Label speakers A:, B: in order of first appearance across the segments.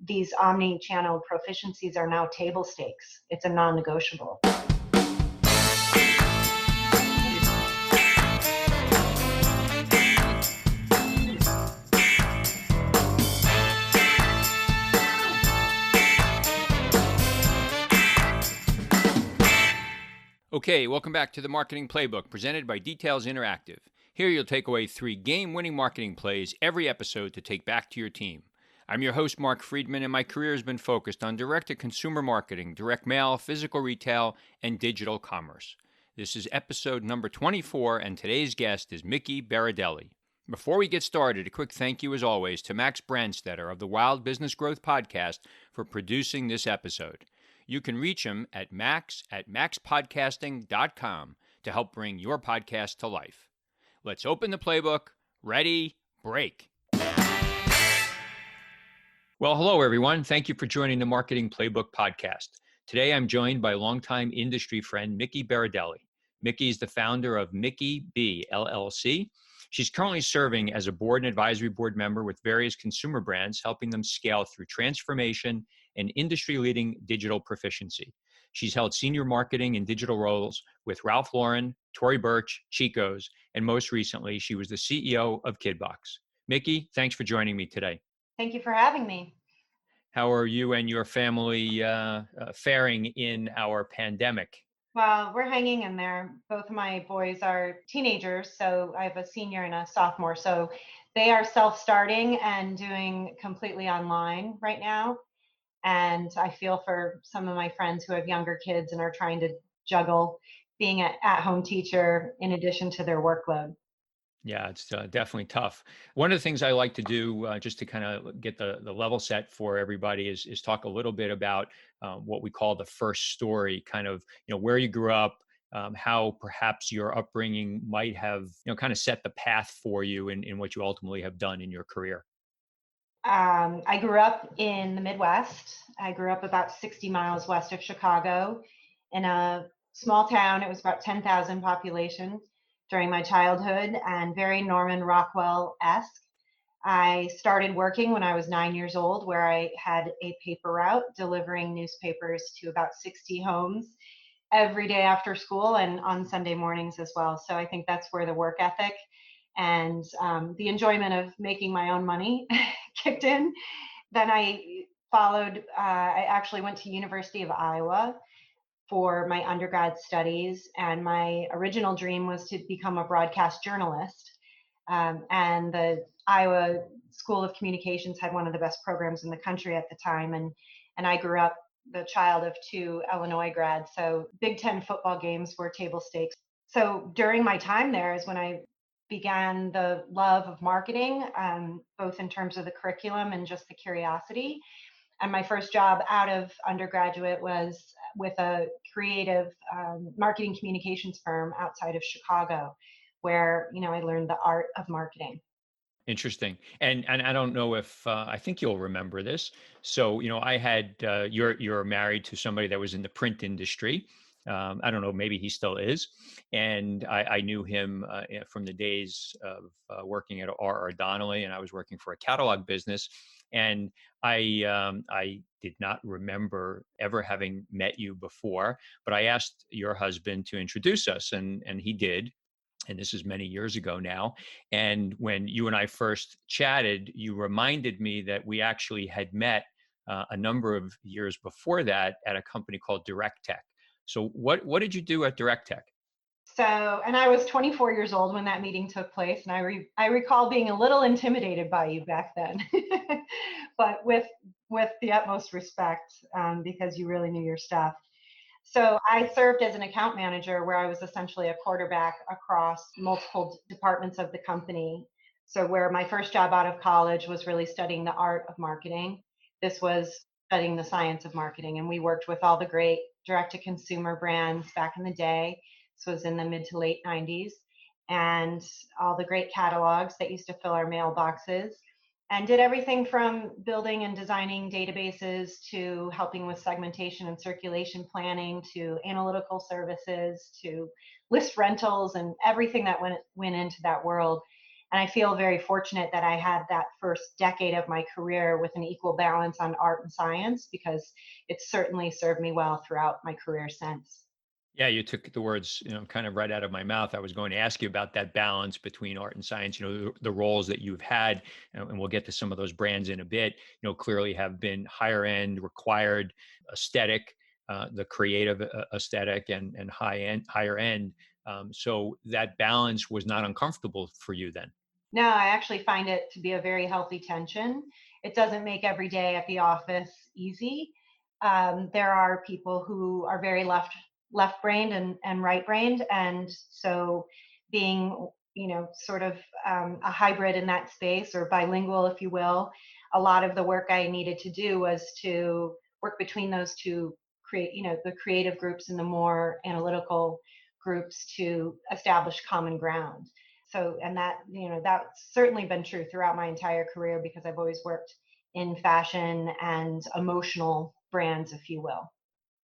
A: these omni-channel proficiencies are now table stakes. It's a non-negotiable.
B: Okay, welcome back to the Marketing Playbook, presented by Details Interactive. Here you'll take away 3 game-winning marketing plays every episode to take back to your team. I'm your host, Mark Friedman, and my career has been focused on direct-to-consumer marketing, direct mail, physical retail, and digital commerce. This is episode number 24, and today's guest is Miki Berardelli. Before we get started, a quick thank you, as always, to Max Brandstetter of the Wild Business Growth Podcast for producing this episode. You can reach him at max@maxpodcasting.com to help bring your podcast to life. Let's open the playbook. Ready, break. Well, hello, everyone. Thank you for joining the Marketing Playbook podcast. Today, I'm joined by longtime industry friend Miki Berardelli. Miki is the founder of Miki B, LLC. She's currently serving as a board and advisory board member with various consumer brands, helping them scale through transformation and industry-leading digital proficiency. She's held senior marketing and digital roles with Ralph Lauren, Tory Burch, Chico's, and most recently, she was the CEO of Kidbox. Miki, thanks for joining me today.
A: Thank you for having me.
B: How are you and your family faring in our pandemic?
A: Well, we're hanging in there. Both of my boys are teenagers, so I have a senior and a sophomore. So they are self-starting and doing completely online right now. And I feel for some of my friends who have younger kids and are trying to juggle being an at-home teacher in addition to their workload.
B: Yeah, it's definitely tough. One of the things I like to do, just to kind of get the level set for everybody, is talk a little bit about what we call the first story, kind of, where you grew up, how perhaps your upbringing might have, kind of set the path for you in what you ultimately have done in your career.
A: I grew up in the Midwest. I grew up about 60 miles west of Chicago in a small town. It was about 10,000 population during my childhood, and very Norman Rockwell-esque. I started working when I was 9 years old, where I had a paper route delivering newspapers to about 60 homes every day after school and on Sunday mornings as well. So I think that's where the work ethic and the enjoyment of making my own money kicked in. Then I actually went to University of Iowa for my undergrad studies, and my original dream was to become a broadcast journalist. And the Iowa School of Communications had one of the best programs in the country at the time, and I grew up the child of 2 Illinois grads, so Big Ten football games were table stakes. So during my time there is when I began the love of marketing, both in terms of the curriculum and just the curiosity. And my first job out of undergraduate was with a creative marketing communications firm outside of Chicago, where I learned the art of marketing.
B: Interesting. And I don't know if I think you'll remember this. So, I had you're married to somebody that was in the print industry. I don't know, maybe he still is. And I knew him from the days of working at R.R. Donnelley, and I was working for a catalog business. And I did not remember ever having met you before, but I asked your husband to introduce us, and he did. And this is many years ago now. And when you and I first chatted, you reminded me that we actually had met a number of years before that at a company called Direct Tech. So what did you do at Direct Tech?
A: So, and I was 24 years old when that meeting took place, and I recall being a little intimidated by you back then, but with the utmost respect, because you really knew your stuff. So I served as an account manager, where I was essentially a quarterback across multiple departments of the company. So where my first job out of college was really studying the art of marketing, this was studying the science of marketing. And we worked with all the great direct-to-consumer brands back in the day. This was in the mid to late 90s. And all the great catalogs that used to fill our mailboxes. And did everything from building and designing databases to helping with segmentation and circulation planning to analytical services to list rentals and everything that went into that world. And I feel very fortunate that I had that first decade of my career with an equal balance on art and science, because it's certainly served me well throughout my career since.
B: Yeah, you took the words, kind of right out of my mouth. I was going to ask you about that balance between art and science. The roles that you've had, and we'll get to some of those brands in a bit. Clearly have been higher end, required aesthetic, the creative aesthetic, and higher end. So that balance was not uncomfortable for you then.
A: No, I actually find it to be a very healthy tension. It doesn't make every day at the office easy. There are people who are very left brained and right brained, and so being sort of a hybrid in that space, or bilingual, if you will, a lot of the work I needed to do was to work between those two, create the creative groups and the more analytical groups to establish common ground. So, and that that's certainly been true throughout my entire career, because I've always worked in fashion and emotional brands, if you will.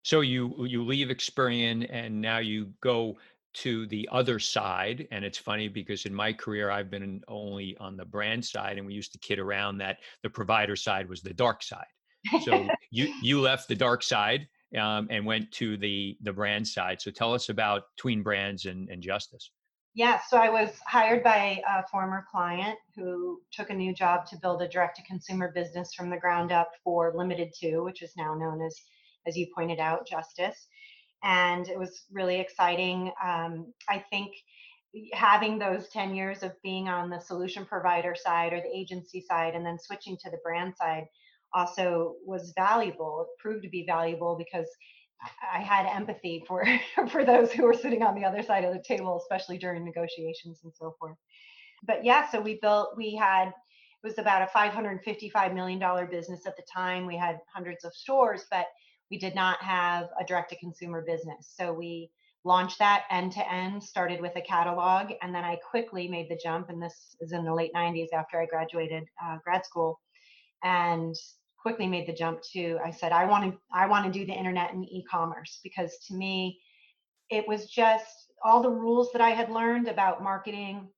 B: So you leave Experian and now you go to the other side. And it's funny because in my career I've been only on the brand side, and we used to kid around that the provider side was the dark side. So you left the dark side, and went to the brand side. So tell us about Tween Brands and Justice.
A: Yeah, so I was hired by a former client who took a new job to build a direct to consumer business from the ground up for Limited Two, which is now known as you pointed out, Justice. And it was really exciting. I think having those 10 years of being on the solution provider side or the agency side and then switching to the brand side also was valuable. It proved to be valuable because I had empathy for for those who were sitting on the other side of the table, especially during negotiations and so forth. But yeah, so we had, it was about a $555 million business at the time. We had hundreds of stores, but we did not have a direct to consumer business. So we launched that end to end, started with a catalog, and then I quickly made the jump. And this is in the late 90s after I graduated grad school, and quickly made the jump to, I said, I want to do the internet and e-commerce, because to me, it was just all the rules that I had learned about marketing,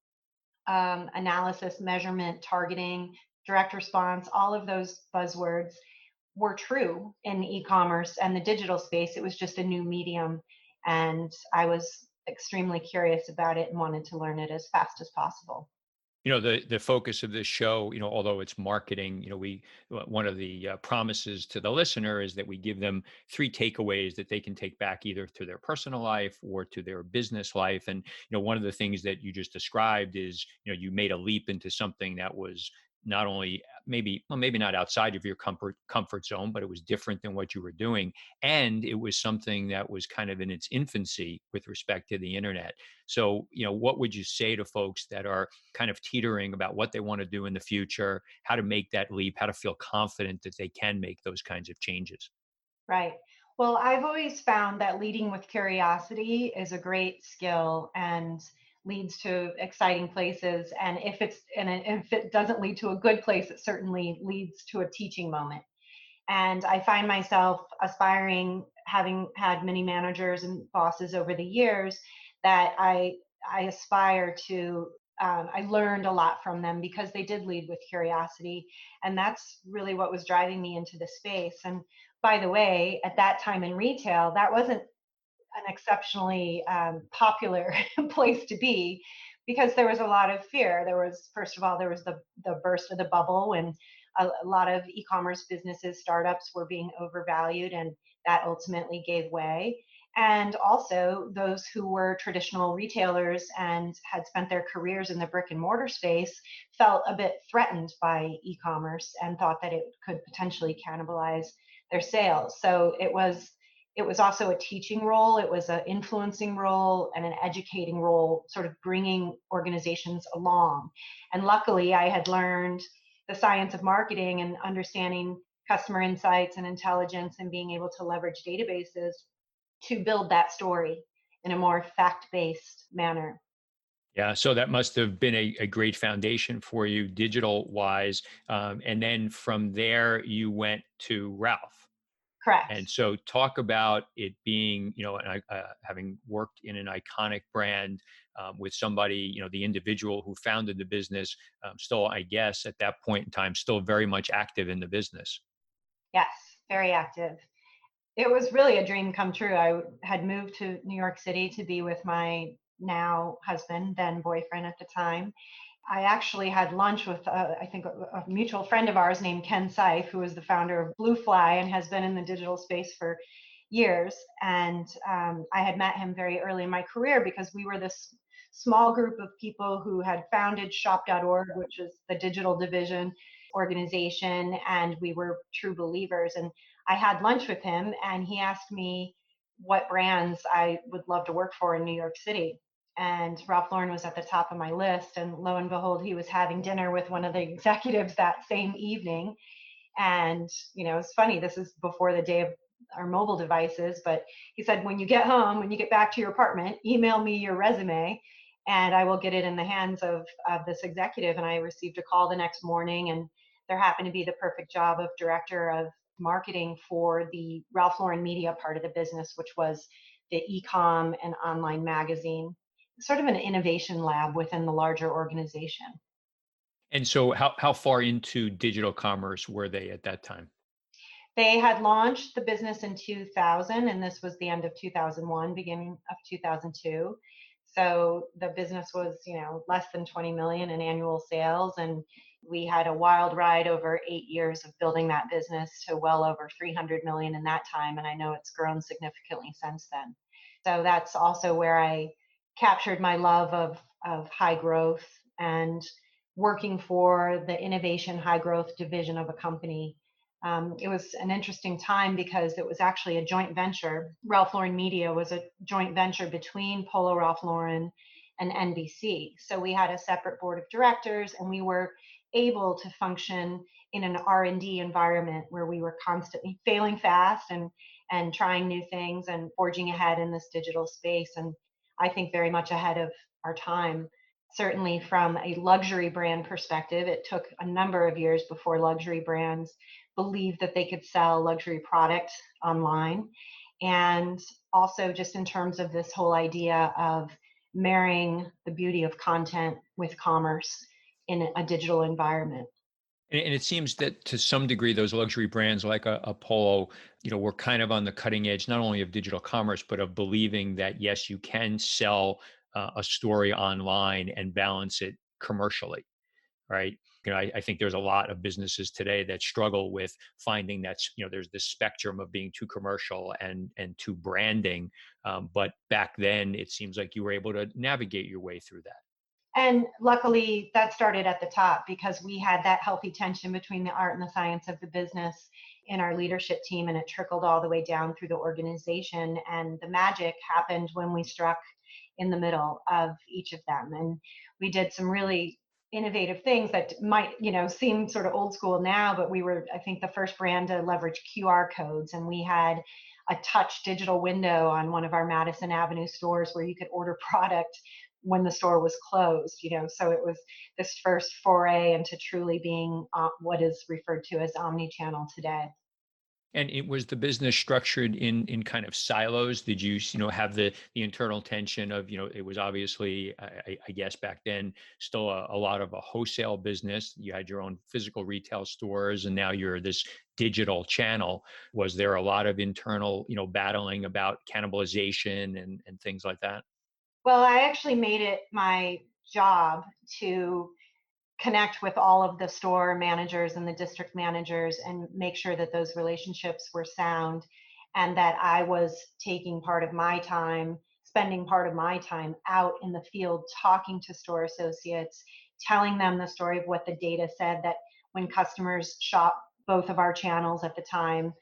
A: analysis, measurement, targeting, direct response, all of those buzzwords were true in e-commerce and the digital space. It was just a new medium. And I was extremely curious about it and wanted to learn it as fast as possible.
B: The focus of this show, although it's marketing, one of the promises to the listener is that we give them three takeaways that they can take back either to their personal life or to their business life. And one of the things that you just described is you made a leap into something that was not only maybe not outside of your comfort zone, but it was different than what you were doing, and it was something that was kind of in its infancy with respect to the internet. So what would you say to folks that are kind of teetering about what they want to do in the future, how to make that leap, how to feel confident that they can make those kinds of changes?
A: Right. Well, I've always found that leading with curiosity is a great skill and leads to exciting places. And if it doesn't lead to a good place, it certainly leads to a teaching moment. And I find myself aspiring, having had many managers and bosses over the years, that I aspire to. I learned a lot from them because they did lead with curiosity, and that's really what was driving me into the space. And by the way, at that time in retail, that wasn't an exceptionally popular place to be, because there was a lot of fear. There was, first of all, there was the burst of the bubble when a lot of e-commerce businesses, startups were being overvalued, and that ultimately gave way. And also, those who were traditional retailers and had spent their careers in the brick and mortar space felt a bit threatened by e-commerce and thought that it could potentially cannibalize their sales. So it was also a teaching role, it was an influencing role and an educating role, sort of bringing organizations along. And luckily, I had learned the science of marketing and understanding customer insights and intelligence and being able to leverage databases to build that story in a more fact-based manner.
B: Yeah, so that must have been a great foundation for you digital wise. And then from there, you went to Ralph.
A: Correct.
B: And so, talk about it being, having worked in an iconic brand with somebody, the individual who founded the business, still, I guess, at that point in time, still very much active in the business.
A: Yes, very active. It was really a dream come true. I had moved to New York City to be with my now husband, then boyfriend at the time. I actually had lunch with, I think, a mutual friend of ours named Ken Seif, who is the founder of Blue Fly and has been in the digital space for years. And I had met him very early in my career because we were this small group of people who had founded shop.org, which is the digital division organization, and we were true believers. And I had lunch with him, and he asked me what brands I would love to work for in New York City. And Ralph Lauren was at the top of my list. And lo and behold, he was having dinner with one of the executives that same evening. And, it's funny, this is before the day of our mobile devices, but he said, when you get home, when you get back to your apartment, email me your resume and I will get it in the hands of this executive. And I received a call the next morning, and there happened to be the perfect job of director of marketing for the Ralph Lauren media part of the business, which was the e-com and online magazine, sort of an innovation lab within the larger organization.
B: And so, how far into digital commerce were they at that time?
A: They had launched the business in 2000, and this was the end of 2001, beginning of 2002. So the business was, less than 20 million in annual sales, and we had a wild ride over 8 years of building that business to well over 300 million in that time, and I know it's grown significantly since then. So that's also where I captured my love of high growth and working for the innovation high growth division of a company. It was an interesting time because it was actually a joint venture. Ralph Lauren Media was a joint venture between Polo Ralph Lauren and NBC. So we had a separate board of directors, and we were able to function in an R&D environment where we were constantly failing fast and trying new things and forging ahead in this digital space. And I think very much ahead of our time. Certainly from a luxury brand perspective, it took a number of years before luxury brands believed that they could sell luxury product online. And also, just in terms of this whole idea of marrying the beauty of content with commerce in a digital environment.
B: And it seems that to some degree, those luxury brands like a Polo, were kind of on the cutting edge, not only of digital commerce, but of believing that, yes, you can sell a story online and balance it commercially, right? I think there's a lot of businesses today that struggle with finding that, there's this spectrum of being too commercial and too branding. But back then, it seems like you were able to navigate your way through that.
A: And luckily, that started at the top because we had that healthy tension between the art and the science of the business in our leadership team, and it trickled all the way down through the organization. And the magic happened when we struck in the middle of each of them. And we did some really innovative things that might, seem sort of old school now, but we were, I think, the first brand to leverage QR codes. And we had a touch digital window on one of our Madison Avenue stores where you could order product when the store was closed, so it was this first foray into truly being what is referred to as omni-channel today.
B: And it was the business structured in kind of silos? Did you, have the internal tension of, it was obviously, I guess back then, still a lot of a wholesale business. You had your own physical retail stores, and now you're this digital channel. Was there a lot of internal, battling about cannibalization and things like that?
A: Well, I actually made it my job to connect with all of the store managers and the district managers and make sure that those relationships were sound, and that I was taking part of my time, spending part of my time out in the field talking to store associates, telling them the story of what the data said, that when customers shop both of our channels at the time,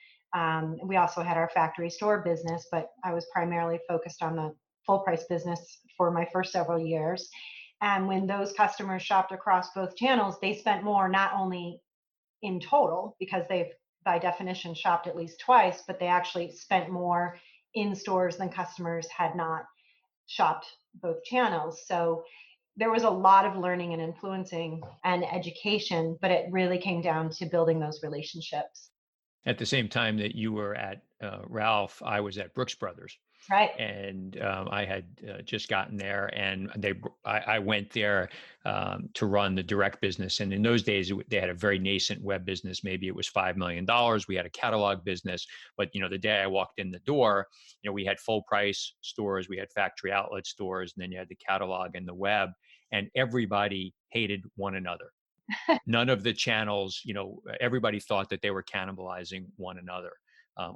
A: we also had our factory store business, but I was primarily focused on the full price business for my first several years. And when those customers shopped across both channels, they spent more, not only in total, because they've by definition shopped at least twice, but they actually spent more in stores than customers had not shopped both channels. So there was a lot of learning and influencing and education, but it really came down to building those relationships.
B: At the same time that you were at Ralph, I was at Brooks Brothers,
A: Right.
B: and I had just gotten there, and I went there to run the direct business. And in those days, they had a very nascent web business. Maybe it was $5 million. We had a catalog business, but the day I walked in the door, we had full price stores, we had factory outlet stores, and then you had the catalog and the web, and everybody hated one another. None of the channels, everybody thought that they were cannibalizing one another,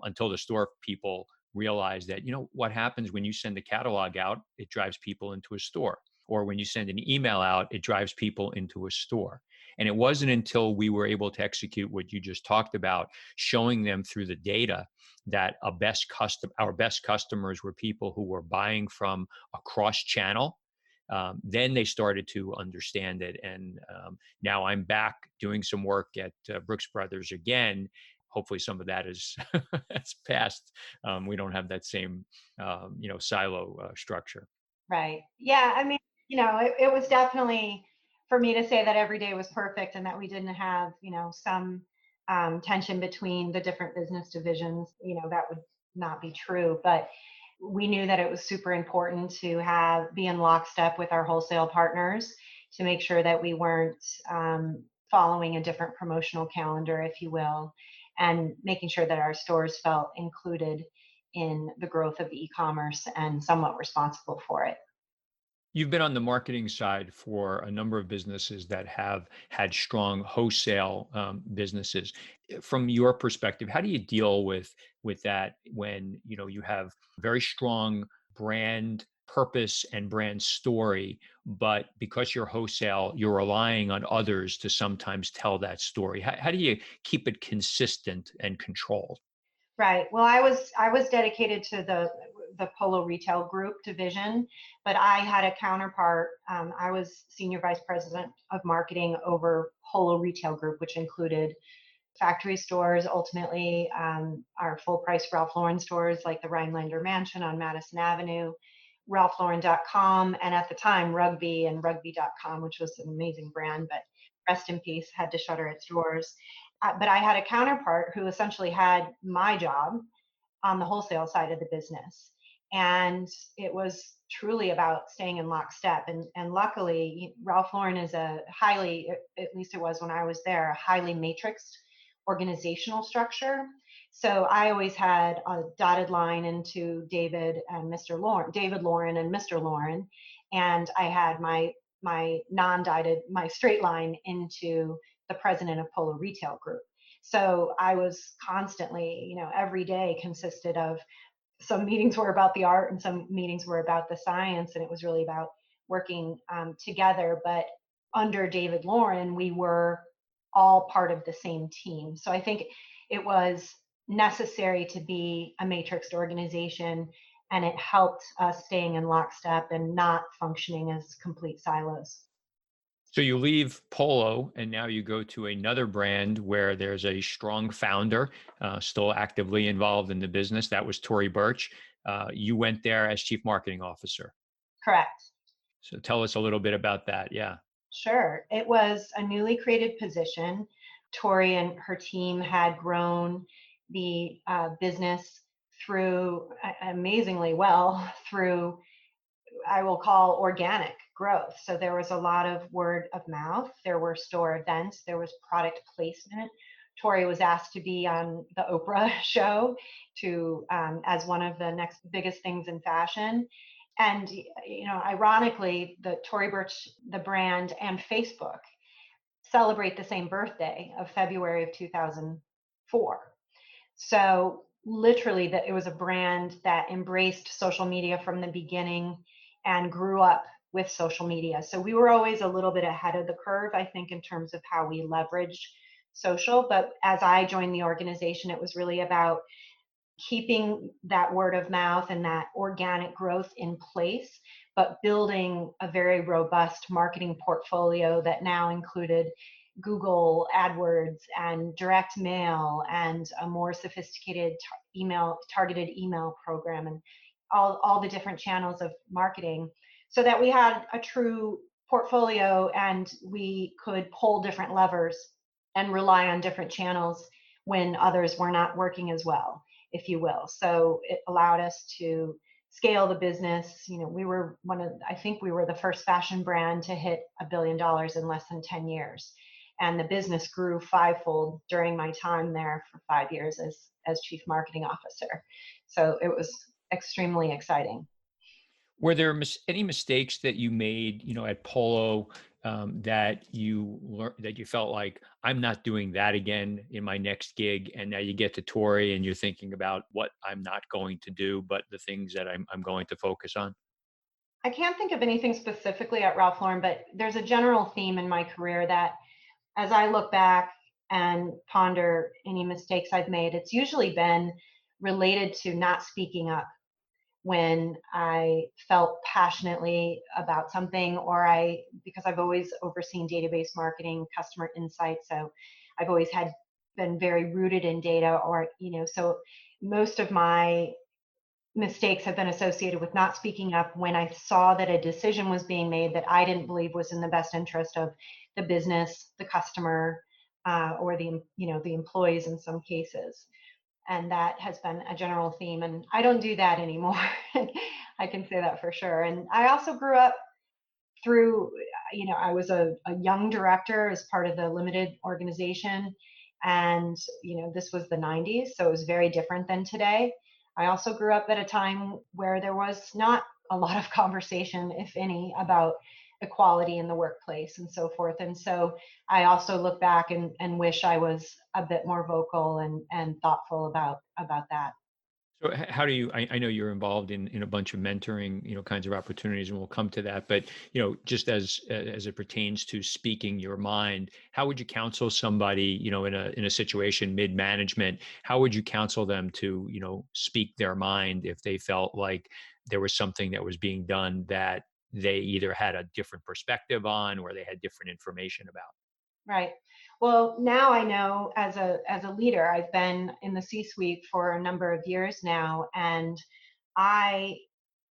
B: until the store people realized that, what happens when you send the catalog out, it drives people into a store. Or when you send an email out, it drives people into a store. And it wasn't until we were able to execute what you just talked about, showing them through the data that our best customers were people who were buying from a cross channel. Then they started to understand it. And now I'm back doing some work at Brooks Brothers again. Hopefully, some of that is that's passed. We don't have that same, silo structure.
A: Right. Yeah. I mean, it was definitely for me to say that every day was perfect and that we didn't have, some tension between the different business divisions, that would not be true. But we knew that it was super important to be in lockstep with our wholesale partners to make sure that we weren't following a different promotional calendar, if you will, and making sure that our stores felt included in the growth of e-commerce and somewhat responsible for it.
B: You've been on the marketing side for a number of businesses that have had strong wholesale businesses. From your perspective, how do you deal with that when you have very strong brand purpose and brand story, but because you're wholesale, you're relying on others to sometimes tell that story? How do you keep it consistent and controlled?
A: Right. Well, I was dedicated to the Polo Retail Group division, but I had a counterpart. I was senior vice president of marketing over Polo Retail Group, which included factory stores, ultimately our full price Ralph Lauren stores like the Rhinelander Mansion on Madison Avenue, ralphlauren.com, and at the time Rugby and rugby.com, which was an amazing brand, but rest in peace, had to shutter its doors. But I had a counterpart who essentially had my job on the wholesale side of the business. And it was truly about staying in lockstep. And luckily, Ralph Lauren is at least it was when I was there, a highly matrixed organizational structure. So I always had a dotted line into David Lauren and Mr. Lauren. And I had my non-dotted, my straight line into the president of Polo Retail Group. So I was constantly, every day consisted of some meetings were about the art and some meetings were about the science. And it was really about working together. But under David Lauren, we were all part of the same team. So I think it was necessary to be a matrixed organization, and it helped us staying in lockstep and not functioning as complete silos.
B: So you leave Polo and now you go to another brand where there's a strong founder, still actively involved in the business. That was Tory Burch. You went there as chief marketing officer.
A: Correct.
B: So tell us a little bit about that. Yeah.
A: Sure. It was a newly created position. Tori and her team had grown the business through amazingly well through, I will call, organic growth. So there was a lot of word of mouth. There were store events. There was product placement. Tori was asked to be on the Oprah show as one of the next biggest things in fashion. And ironically, the Tory Burch, the brand, and Facebook celebrate the same birthday of February of 2004. So literally, that it was a brand that embraced social media from the beginning and grew up with social media. So we were always a little bit ahead of the curve, I think, in terms of how we leveraged social. But as I joined the organization, it was really about keeping that word of mouth and that organic growth in place, but building a very robust marketing portfolio that now included Google AdWords and direct mail and a more sophisticated targeted email program, and all the different channels of marketing, so that we had a true portfolio and we could pull different levers and rely on different channels when others were not working as well, if you will. So it allowed us to scale the business. We were I think we were the first fashion brand to hit $1 billion in less than 10 years. And the business grew fivefold during my time there for 5 years as chief marketing officer. So it was extremely exciting.
B: Were there any mistakes that you made, at Polo, that you felt like I'm not doing that again in my next gig, and now you get to Tory and you're thinking about what I'm not going to do, but the things that I'm going to focus on?
A: I can't think of anything specifically at Ralph Lauren, but there's a general theme in my career that as I look back and ponder any mistakes I've made, it's usually been related to not speaking up when I felt passionately about something, or because I've always overseen database marketing, customer insights. So I've always been very rooted in data, so most of my mistakes have been associated with not speaking up when I saw that a decision was being made that I didn't believe was in the best interest of the business, the customer, or the employees in some cases. And that has been a general theme, and I don't do that anymore. I can say that for sure. And I also grew up through, I was a young director as part of the limited organization. And, this was the 90s, so it was very different than today. I also grew up at a time where there was not a lot of conversation, if any, about equality in the workplace and so forth. And so I also look back and wish I was a bit more vocal and thoughtful about that.
B: So how do you, I know you're involved in a bunch of mentoring, kinds of opportunities, and we'll come to that, but, just as it pertains to speaking your mind, how would you counsel somebody, in a situation mid-management, how would you counsel them to, speak their mind if they felt like there was something that was being done that they either had a different perspective on or they had different information about?
A: Right. Well, now I know as a leader, I've been in the C-suite for a number of years now, and I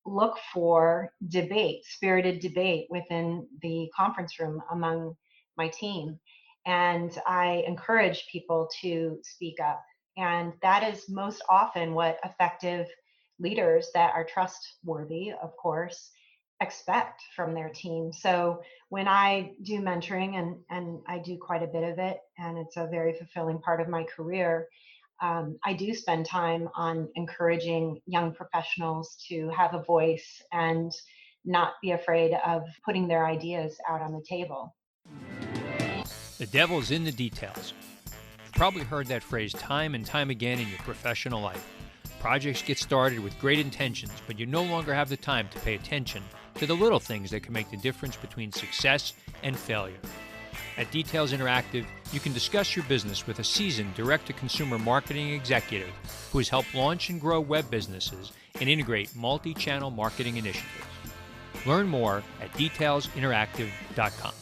A: look for debate, spirited debate within the conference room among my team. And I encourage people to speak up. And that is most often what effective leaders that are trustworthy, of course, expect from their team. So when I do mentoring, and I do quite a bit of it, and it's a very fulfilling part of my career, I do spend time on encouraging young professionals to have a voice and not be afraid of putting their ideas out on the table.
B: The devil's in the details. You've probably heard that phrase time and time again in your professional life. Projects get started with great intentions, but you no longer have the time to pay attention to the little things that can make the difference between success and failure. At Details Interactive, you can discuss your business with a seasoned direct-to-consumer marketing executive who has helped launch and grow web businesses and integrate multi-channel marketing initiatives. Learn more at detailsinteractive.com.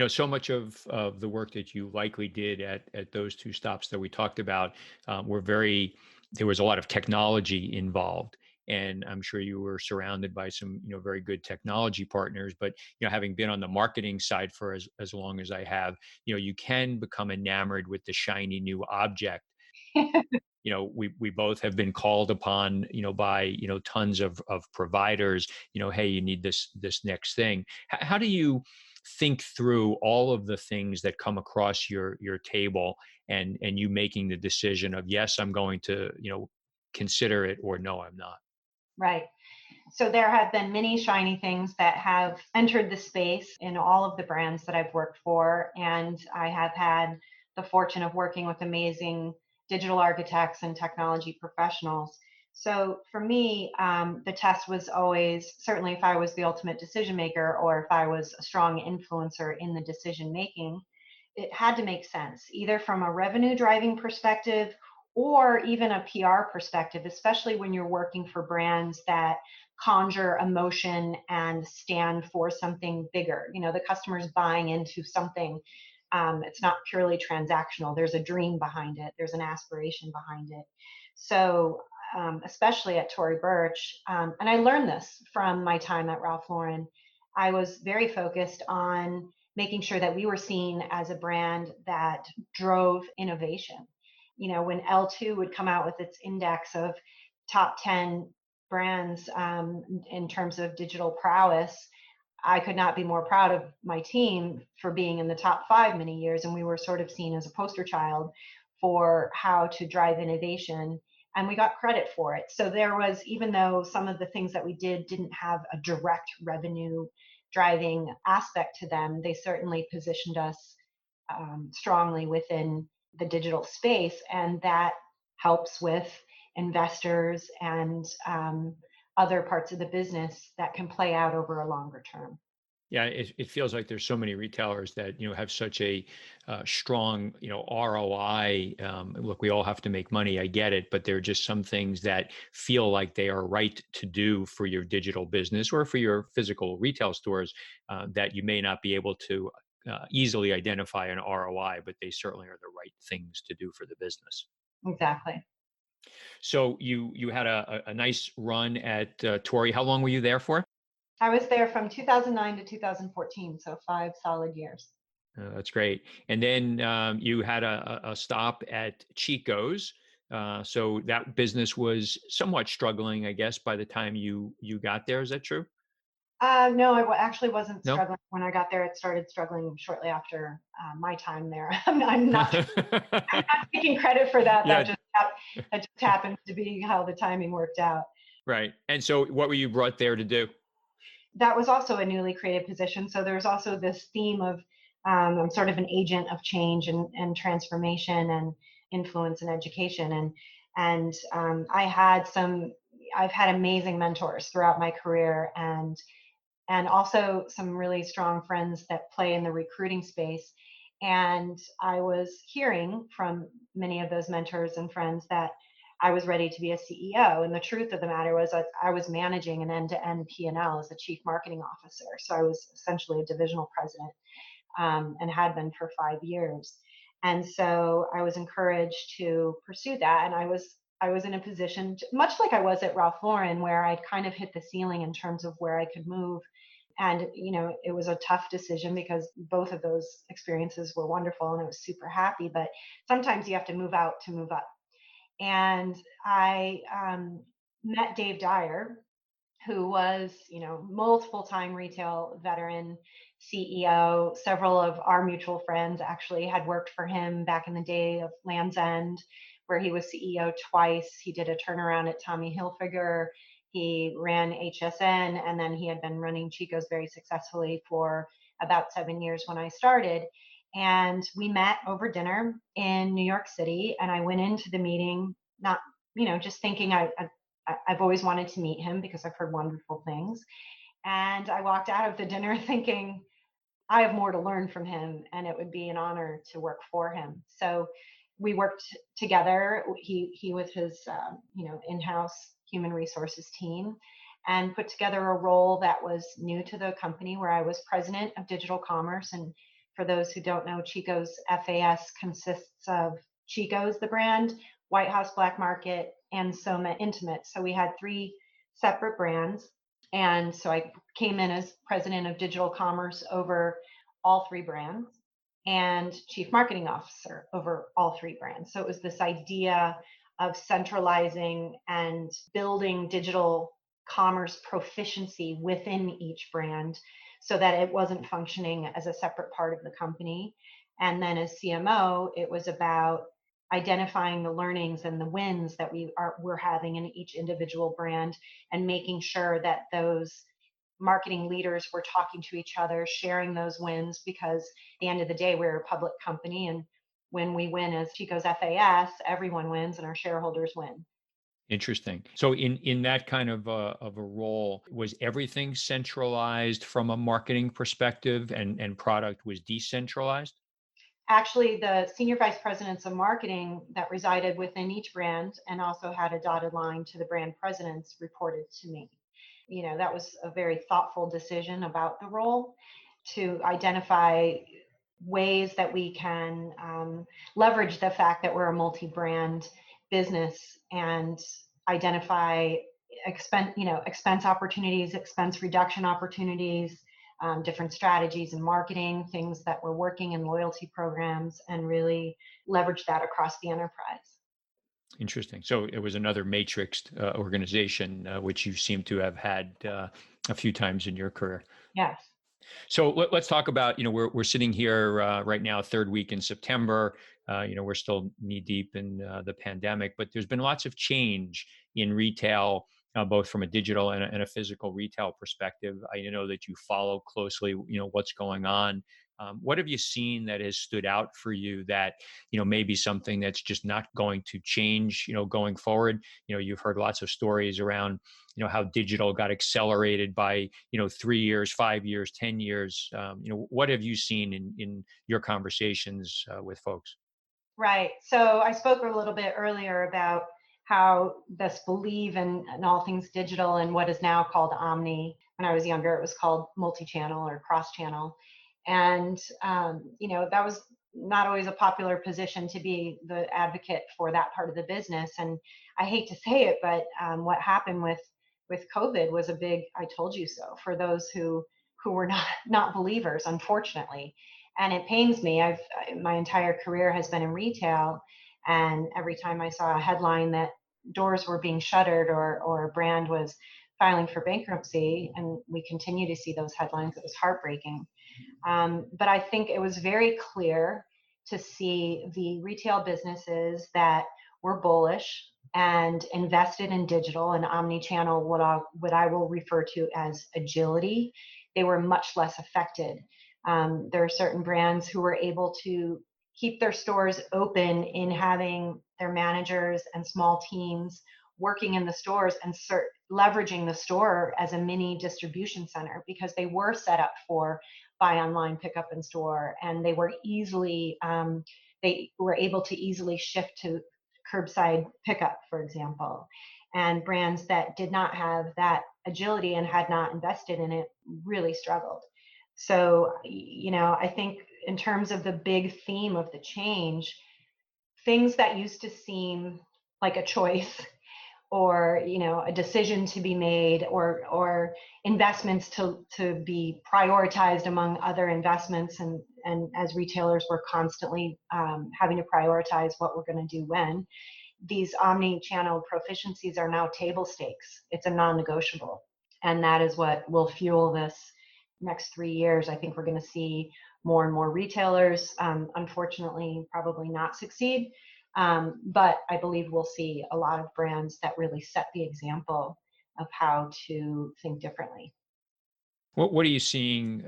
B: So much of the work that you likely did at those two stops that we talked about there was a lot of technology involved. And I'm sure you were surrounded by some, very good technology partners. But, having been on the marketing side for as long as I have, you can become enamored with the shiny new object. We both have been called upon, by, tons of providers, hey, you need this next thing. How do you think through all of the things that come across your table, and you making the decision of, yes, I'm going to, consider it, or no, I'm not?
A: Right. So there have been many shiny things that have entered the space in all of the brands that I've worked for. And I have had the fortune of working with amazing digital architects and technology professionals. So for me, the test was always, certainly if I was the ultimate decision maker or if I was a strong influencer in the decision making, it had to make sense, either from a revenue driving perspective or even a PR perspective, especially when you're working for brands that conjure emotion and stand for something bigger. The customer's buying into something. It's not purely transactional. There's a dream behind it. There's an aspiration behind it. So, especially at Tory Burch, and I learned this from my time at Ralph Lauren, I was very focused on making sure that we were seen as a brand that drove innovation. When L2 would come out with its index of top 10 brands in terms of digital prowess, I could not be more proud of my team for being in the top 5 many years. And we were sort of seen as a poster child for how to drive innovation. And we got credit for it. So there was, even though some of the things that we didn't have a direct revenue driving aspect to them, they certainly positioned us strongly within the digital space. And that helps with investors and other parts of the business that can play out over a longer term.
B: Yeah, it feels like there's so many retailers that have such a strong ROI. Look, we all have to make money. I get it, but there are just some things that feel like they are right to do for your digital business or for your physical retail stores that you may not be able to easily identify an ROI, but they certainly are the right things to do for the business.
A: Exactly.
B: So you had a nice run at Tory. How long were you there for?
A: I was there from 2009 to 2014, so 5 solid years.
B: That's great. And then you had a stop at Chico's. So that business was somewhat struggling, I guess, by the time you got there. Is that true?
A: No, actually wasn't
B: No.
A: struggling when I got there. It started struggling shortly after my time there. I'm not taking credit for that.
B: Yeah.
A: That just happened to be how the timing worked out.
B: Right. And so, what were you brought there to do?
A: That was also a newly created position. So there's also this theme of I'm sort of an agent of change and transformation and influence and education. And I've had amazing mentors throughout my career, and also some really strong friends that play in the recruiting space. And I was hearing from many of those mentors and friends that I was ready to be a CEO. And the truth of the matter was that I was managing an end-to-end P&L as a chief marketing officer. So I was essentially a divisional president and had been for 5 years. And so I was encouraged to pursue that. And I was in a position, much like I was at Ralph Lauren, where I'd kind of hit the ceiling in terms of where I could move. And, it was a tough decision because both of those experiences were wonderful and I was super happy. But sometimes you have to move out to move up. And I met Dave Dyer, who was, multiple time retail veteran CEO. Several of our mutual friends actually had worked for him back in the day of Land's End, where he was CEO twice. He did a turnaround at Tommy Hilfiger. He ran HSN, and then he had been running Chico's very successfully for about 7 years when I started. And we met over dinner in New York City, and I went into the meeting not, just thinking I've always wanted to meet him because I've heard wonderful things. And I walked out of the dinner thinking I have more to learn from him and it would be an honor to work for him. So we worked together. He with his in-house human resources team, and put together a role that was new to the company, where I was president of digital commerce. And for those who don't know, Chico's FAS consists of Chico's, the brand, White House Black Market, and Soma Intimate. So we had 3 separate brands. And so I came in as president of digital commerce over all 3 brands and chief marketing officer over all 3 brands. So it was this idea of centralizing and building digital commerce proficiency within each brand so that it wasn't functioning as a separate part of the company. And then as CMO, it was about identifying the learnings and the wins that we're having in each individual brand, and making sure that those marketing leaders were talking to each other, sharing those wins, because at the end of the day, we're a public company. And when we win as Chico's FAS, everyone wins and our shareholders win.
B: Interesting. So in that kind of a role, was everything centralized from a marketing perspective, and product was decentralized?
A: Actually, the senior vice presidents of marketing that resided within each brand and also had a dotted line to the brand presidents reported to me. That was a very thoughtful decision about the role, to identify ways that we can leverage the fact that we're a multi-brand business and identify expense opportunities, expense reduction opportunities, different strategies in marketing, things that were working in loyalty programs, and really leverage that across the enterprise.
B: Interesting. So it was another matrixed organization, which you seem to have had a few times in your career.
A: Yes.
B: So let's talk about, we're sitting here right now, third week in September. We're still knee deep in the pandemic, but there's been lots of change in retail, both from a digital and a physical retail perspective. I know that you follow closely, what's going on. What have you seen that has stood out for you that, maybe something that's just not going to change, going forward? You've heard lots of stories around, how digital got accelerated by, 3 years, 5 years, 10 years. What have you seen in your conversations with folks?
A: Right. So I spoke a little bit earlier about how this believe in all things digital and what is now called omni. When I was younger, it was called multi-channel or cross-channel. And, that was not always a popular position to be the advocate for that part of the business. And I hate to say it, but what happened with COVID was a big "I told you so" for those who were not believers, unfortunately. And it pains me. My entire career has been in retail, and every time I saw a headline that doors were being shuttered or a brand was filing for bankruptcy, and we continue to see those headlines, it was heartbreaking. But I think it was very clear to see the retail businesses that were bullish and invested in digital and omni-channel, what I will refer to as agility. They were much less affected. There are certain brands who were able to keep their stores open in having their managers and small teams working in the stores and leveraging the store as a mini distribution center because they were set up for buy online, pick up in store, and they were able to easily shift to curbside pickup, for example. And brands that did not have that agility and had not invested in it really struggled. So, I think in terms of the big theme of the change, things that used to seem like a choice or a decision to be made or investments to be prioritized among other investments, and as retailers we're constantly having to prioritize what we're going to do when. These omni-channel proficiencies are now table stakes. It's a non-negotiable, and that is what will fuel this next 3 years. I think we're going to see more and more retailers, unfortunately, probably not succeed. But I believe we'll see a lot of brands that really set the example of how to think differently.
B: What are you seeing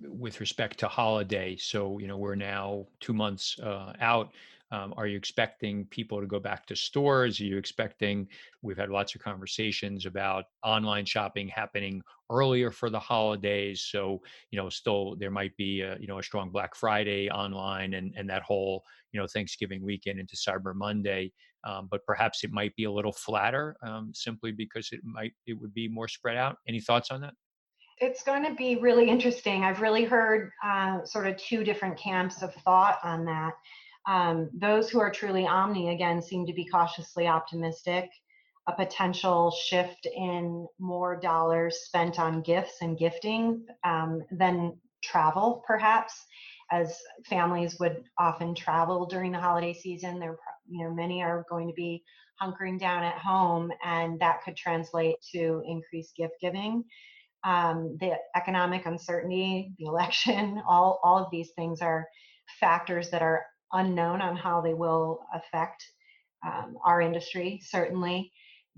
B: with respect to holiday? So, we're now 2 months out. Are you expecting people to go back to stores? Are you expecting, we've had lots of conversations about online shopping happening earlier for the holidays. So, still there might be a strong Black Friday online and that whole, Thanksgiving weekend into Cyber Monday. But perhaps it might be a little flatter simply because it would be more spread out. Any thoughts on that?
A: It's going to be really interesting. I've really heard sort of two different camps of thought on that. Those who are truly omni, again, seem to be cautiously optimistic. A potential shift in more dollars spent on gifts and gifting than travel, perhaps, as families would often travel during the holiday season. Many are going to be hunkering down at home, and that could translate to increased gift giving. The economic uncertainty, the election, all of these things are factors that are unknown on how they will affect our industry, certainly.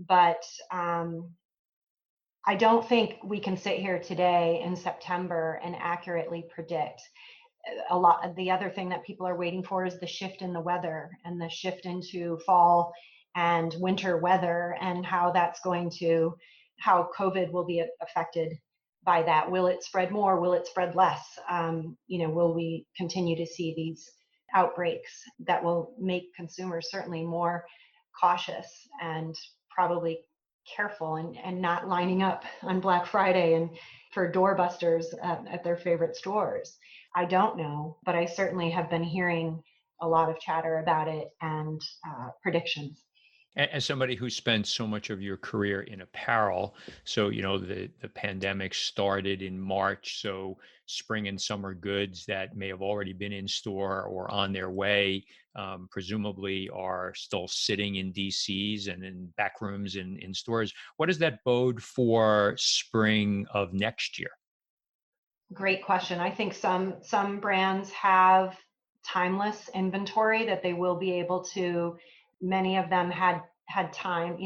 A: But I don't think we can sit here today in September and accurately predict. A lot. The other thing that people are waiting for is the shift in the weather and the shift into fall and winter weather, and how how COVID will be affected by that. Will it spread more? Will it spread less? Will we continue to see these outbreaks that will make consumers certainly more cautious and probably careful and not lining up on Black Friday and for doorbusters at their favorite stores? I don't know, but I certainly have been hearing a lot of chatter about it and predictions.
B: As somebody who spent so much of your career in apparel, so the pandemic started in March, so spring and summer goods that may have already been in store or on their way, presumably are still sitting in DCs and in back rooms in stores. What does that bode for spring of next year?
A: Great question. I think some brands have timeless inventory that they will be able to. Many of them had time.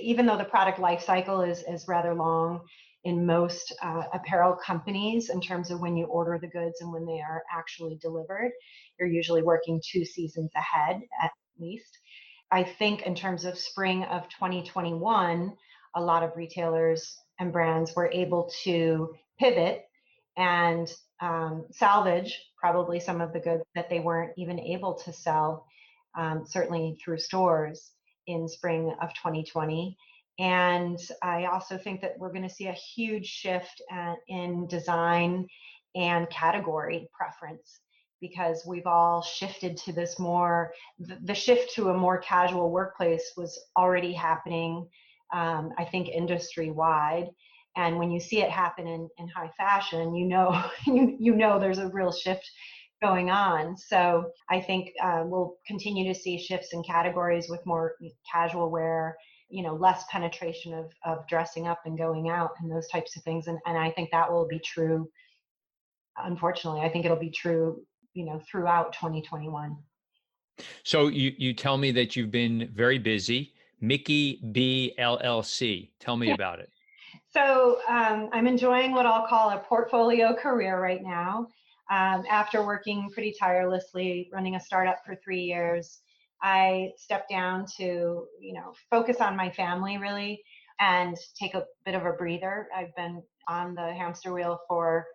A: Even though the product life cycle is rather long in most apparel companies in terms of when you order the goods and when they are actually delivered, you're usually working 2 seasons ahead at least. I think in terms of spring of 2021, a lot of retailers and brands were able to pivot and salvage probably some of the goods that they weren't even able to sell, certainly through stores in spring of 2020. And I also think that we're going to see a huge shift in design and category preference because we've all shifted to this more, the shift to a more casual workplace was already happening, I think, industry wide. And when you see it happen in high fashion, you know there's a real shift going on. So I think we'll continue to see shifts in categories with more casual wear, less penetration of dressing up and going out and those types of things. And I think that will be true. Unfortunately, I think it'll be true, throughout 2021.
B: So you tell me that you've been very busy. Miki B LLC. Tell me about it.
A: So I'm enjoying what I'll call a portfolio career right now. After working pretty tirelessly running a startup for 3 years, I stepped down to, focus on my family really and take a bit of a breather. I've been on the hamster wheel for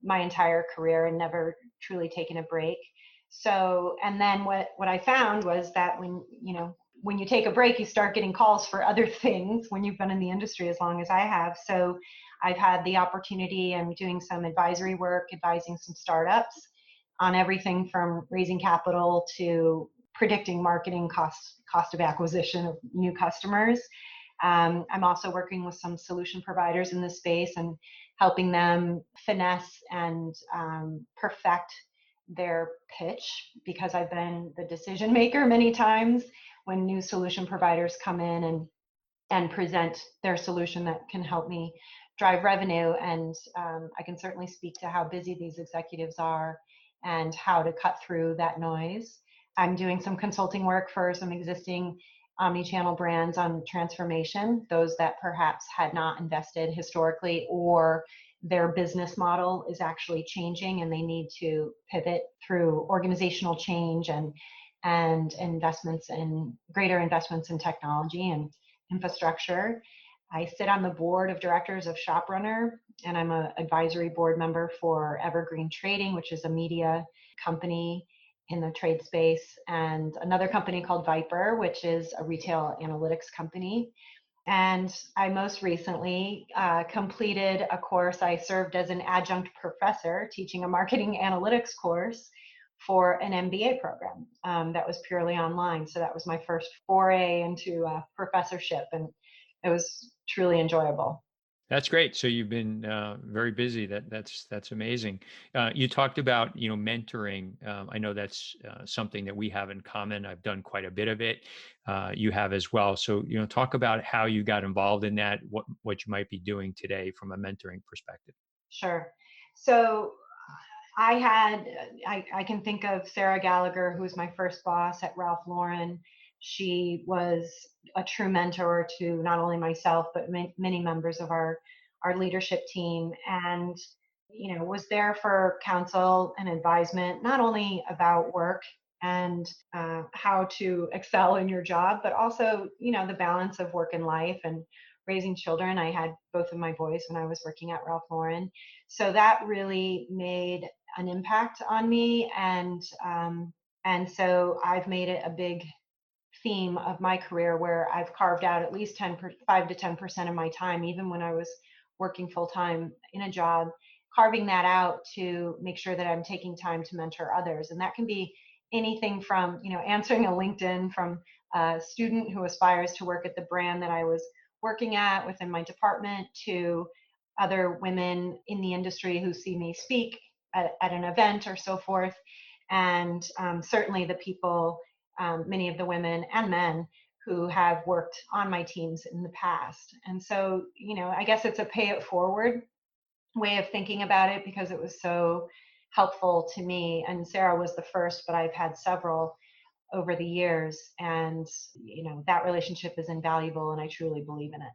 A: my entire career and never truly taken a break. So, and then what I found was that when you take a break, you start getting calls for other things when you've been in the industry as long as I have. So I've had the opportunity. I'm doing some advisory work, advising some startups on everything from raising capital to predicting marketing cost of acquisition of new customers. I'm also working with some solution providers in this space and helping them finesse and perfect their pitch because I've been the decision maker many times when new solution providers come in and present their solution that can help me drive revenue. And I can certainly speak to how busy these executives are and how to cut through that noise. I'm doing some consulting work for some existing omni-channel brands on transformation, those that perhaps had not invested historically or their business model is actually changing and they need to pivot through organizational change and greater investments in technology and infrastructure. I sit on the board of directors of ShopRunner, and I'm an advisory board member for Evergreen Trading, which is a media company in the trade space, and another company called Viper, which is a retail analytics company. And I most recently completed a course. I served as an adjunct professor teaching a marketing analytics course for an MBA program that was purely online. So that was my first foray into professorship, and it was truly enjoyable.
B: That's great. So you've been very busy. That's amazing. You talked about mentoring. I know that's something that we have in common. I've done quite a bit of it. You have as well. So talk about how you got involved in that. What you might be doing today from a mentoring perspective.
A: Sure. So I can think of Sarah Gallagher, who was my first boss at Ralph Lauren. She was a true mentor to not only myself, but many members of our leadership team, and was there for counsel and advisement, not only about work and how to excel in your job, but also the balance of work and life and raising children. I had both of my boys when I was working at Ralph Lauren, so that really made an impact on me, and so I've made it a big theme of my career where I've carved out at least 5 to 10% of my time, even when I was working full time in a job, carving that out to make sure that I'm taking time to mentor others. And that can be anything from, answering a LinkedIn from a student who aspires to work at the brand that I was working at within my department, to other women in the industry who see me speak at an event or so forth. And certainly the people, many of the women and men who have worked on my teams in the past. And so, I guess it's a pay it forward way of thinking about it, because it was so helpful to me. And Sarah was the first, but I've had several over the years. And, that relationship is invaluable, and I truly believe in it.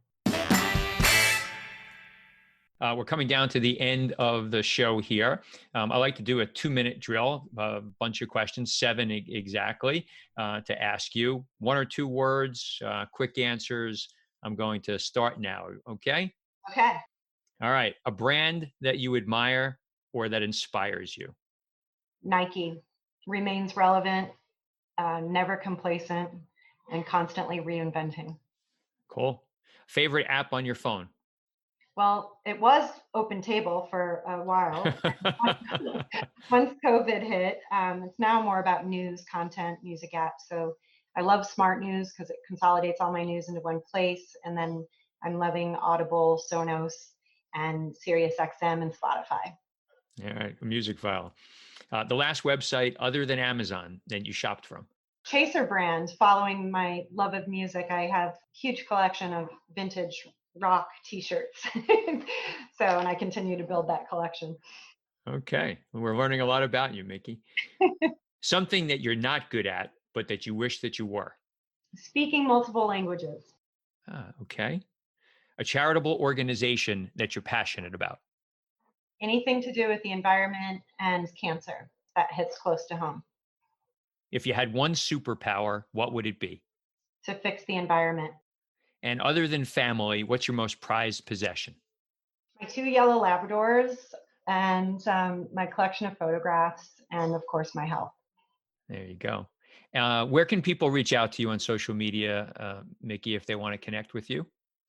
B: We're coming down to the end of the show here. I like to do a 2-minute drill, a bunch of questions, 7 exactly, to ask you. 1 or 2 words, quick answers. I'm going to start now. Okay?
A: Okay.
B: All right. A brand that you admire or that inspires you?
A: Nike remains relevant, never complacent, and constantly reinventing.
B: Cool. Favorite app on your phone?
A: Well, it was Open Table for a while. Once COVID hit, it's now more about news, content, music apps. So I love Smart News because it consolidates all my news into one place. And then I'm loving Audible, Sonos, and SiriusXM and Spotify.
B: All right, a music file. The last website other than Amazon that you shopped from?
A: Chaser brand. Following my love of music, I have a huge collection of vintage rock t-shirts. And I continue to build that collection.
B: Okay. Well, we're learning a lot about you, Miki. Something that you're not good at, but that you wish that you were?
A: Speaking multiple languages.
B: Okay. A charitable organization that you're passionate about?
A: Anything to do with the environment and cancer. That hits close to home.
B: If you had one superpower, what would it be?
A: To fix the environment.
B: And other than family, what's your most prized possession?
A: My 2 yellow Labradors and my collection of photographs, and of course my health.
B: There you go. Where can people reach out to you on social media, Miki, if they want to connect with you?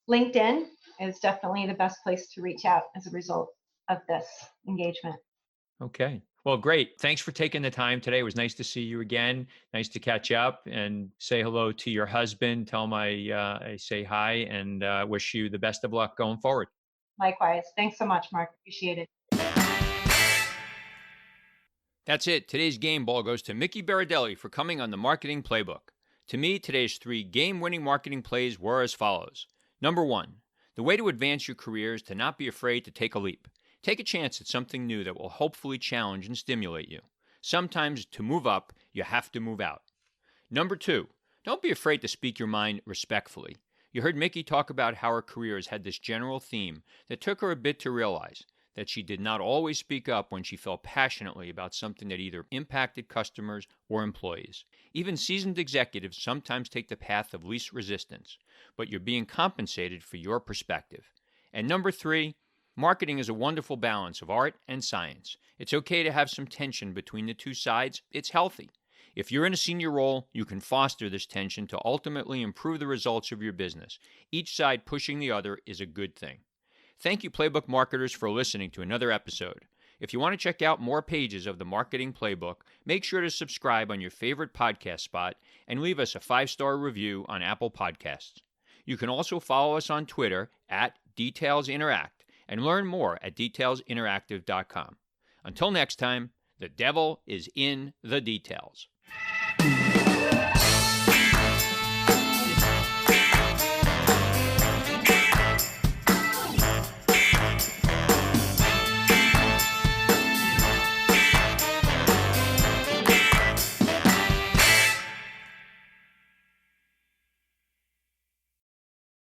A: LinkedIn is definitely the best place to reach out as a result of this engagement.
B: Okay. Well, great. Thanks for taking the time today. It was nice to see you again. Nice to catch up and say hello to your husband. Tell him I say hi, and wish you the best of luck going forward.
A: Likewise. Thanks so much, Mark. Appreciate it.
B: That's it. Today's game ball goes to Miki Berardelli for coming on the Marketing Playbook. To me, today's 3 game-winning marketing plays were as follows. Number 1, the way to advance your career is to not be afraid to take a leap. Take a chance at something new that will hopefully challenge and stimulate you. Sometimes to move up, you have to move out. Number 2, don't be afraid to speak your mind respectfully. You heard Miki talk about how her career has had this general theme that took her a bit to realize that she did not always speak up when she felt passionately about something that either impacted customers or employees. Even seasoned executives sometimes take the path of least resistance, but you're being compensated for your perspective. And number 3, marketing is a wonderful balance of art and science. It's okay to have some tension between the two sides. It's healthy. If you're in a senior role, you can foster this tension to ultimately improve the results of your business. Each side pushing the other is a good thing. Thank you, Playbook marketers, for listening to another episode. If you want to check out more pages of the Marketing Playbook, make sure to subscribe on your favorite podcast spot and leave us a 5-star review on Apple Podcasts. You can also follow us on Twitter at DetailsInteract and learn more at detailsinteractive.com. Until next time, the devil is in the details.